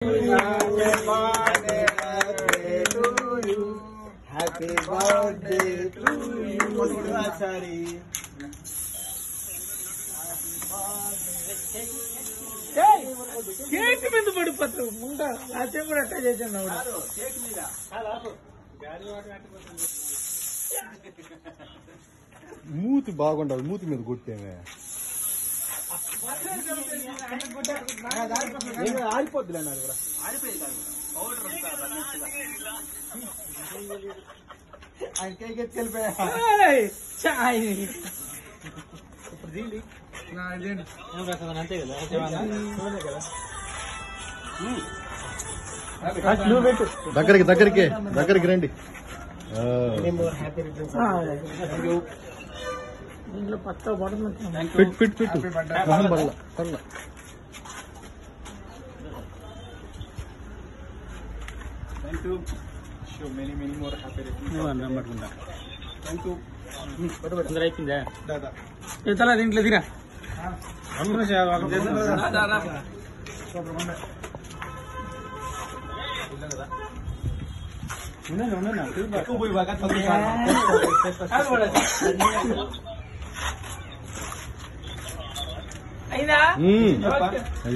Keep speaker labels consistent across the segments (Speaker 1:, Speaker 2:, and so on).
Speaker 1: Happy birthday to you.
Speaker 2: Cake మీద పడిపోతావు ముందు లాస్ట్ కూడా అట్టా చేసాను
Speaker 1: మూతి బాగుండాలి, మూతి మీద కొట్టేమే ఆరిపోద్దులే నాకు కూడా. ఆయన కేక్ ఎత్తి వెళ్ళిపోయా
Speaker 2: అంతే కదా
Speaker 1: దగ్గరికి రండి.
Speaker 2: దీంట్లో పక్క పడుతుంది అయిపోయిందా తల దీంట్లో దిరా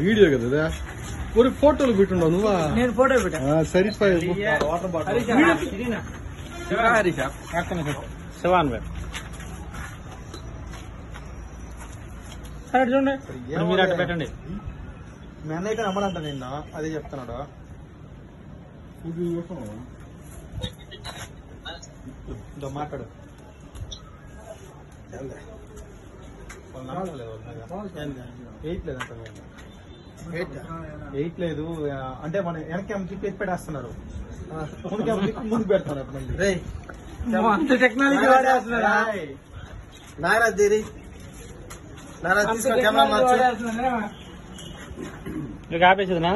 Speaker 1: వీడియో కదా ஒரு போட்டோல పెట్టిండవు నువ్వా?
Speaker 2: నేను ఫోటో పెట్టా.
Speaker 1: సరిపోయి వాటర్ బాటిల్
Speaker 2: శివాన్ సరే చూడండి మీరు అట్ట పెట్టండి.
Speaker 1: మీ అన్నయ్య నమ్మడంట నిన్న అదే చెప్తున్నాడు. మాట్లాడు ఎయిట్ లేదు అంటే మన వెనకేమో తిప్పి పెట్టేస్తున్నారు, ముందుకు పెడుతున్నారు.
Speaker 2: అంత టెక్నాలజీ వాడేస్తున్నారా?
Speaker 1: నారా తీరి నారా తీసుకొని కెమెరా
Speaker 2: ఆపేసేది నా